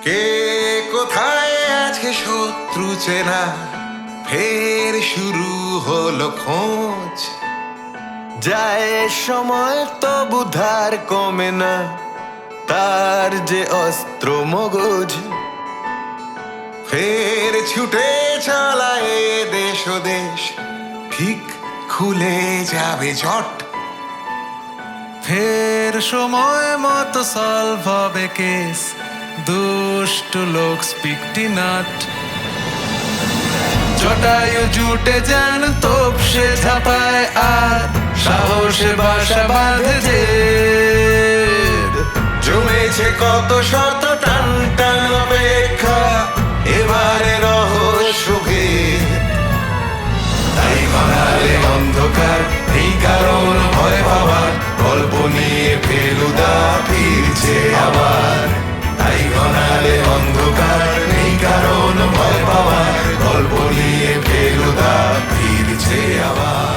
কে কোথায় আছে শত্রু চেনা, ফের শুরু হলো খোঁজ। যায় সময় তবু ধার কমে না, তার যে অস্ত্র মগজ। ফের ছুটে চালায় দেশ ও দেশ, ঠিক খুলে যাবে ঝট। ফের সময় মতো সলভ হবে কেস, দুষ্ট লোক স্পিকটি নাট। জটায়ু জুটে যেন তোপসে ঝাঁপায় আর সাহসে বাসা বাঁধে। জমেছে কত শত টান টান অপেক্ষা, এবারে রহস্য ভেদ। তাই বানালে অন্ধকার, এই কারণ ভয় পাওয়ার, গল্প নিয়ে ফেলুদা ফিরছে আবার। তাই বানালে অন্ধকার, এই কারণ ভয় পাওয়ার, গল্প নিয়ে ফেলুদা ফিরছে আবার।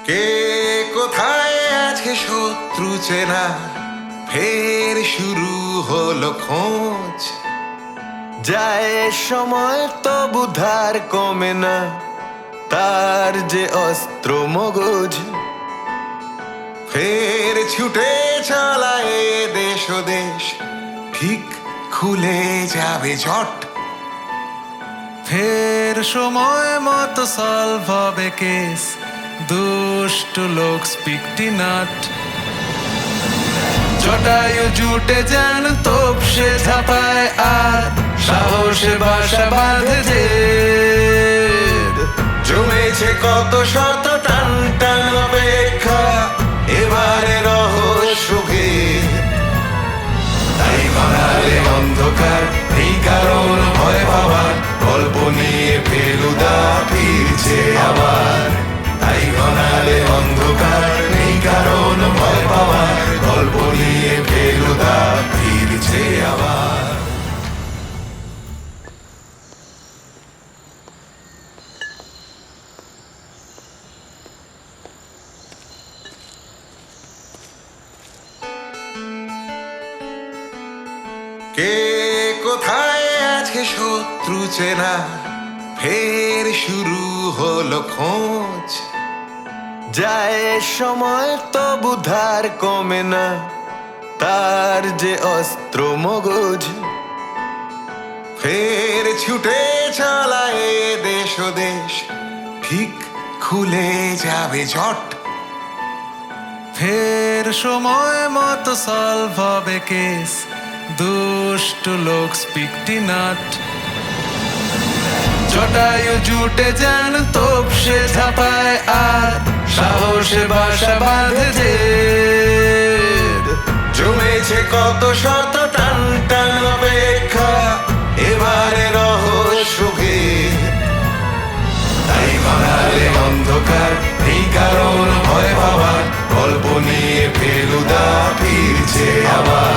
কে কোথায় আছে শত্রু চেনা, ফের শুরু হলো খোঁজ। যায় সময় তবু ধার কমে না, তার যে অস্ত্র মগজ। ফের ছুটে চালায় দেশ ও দেশ, ঠিক খুলে যাবে ঝট। ফের সময় মতো সলভ হবে কেস, দুষ্ট লোক স্পিকটি নাট। জটায়ু জুটে যেন তোপসে ঝাঁপায় আর সাহসে বাসা বাঁধে। জমেছে কত শত টান টান অপেক্ষা, এবারে রহস্য ভেদ। তাই বানালে অন্ধকার, এই কারণ ভয় পাওয়ার, গল্প নিয়ে ফেলুদা ফিরছে আবার। তাই বানালে অন্ধকার, এই কারণ ভয় পাওয়ার, গল্প নিয়ে ফেলুদা ফিরছে আবার। কে কোথায় আছে শত্রু চেনা, ফের শুরু হলো খোঁজ। যায় সময় তবু ধার কমে না, তার যে অস্ত্র মগজ। ফের ছুটে চালায় দেশ ও দেশ, ঠিক খুলে যাবে ঝট। ফের সময় মতো সলভ হবে কেস, দুষ্ট লোক স্পিকটি নাট। জটায়ু জুটে যেন তোপসে ঝাঁপায় আর সাহসে বাসা বাঁধে। জমেছে কত শত টান টান অপেক্ষা, এবারে রহস্য ভেদ। তাই বানালে অন্ধকার, এই কারণ ভয় পাওয়ার, গল্প নিয়ে ফেলুদা ফিরছে আবার।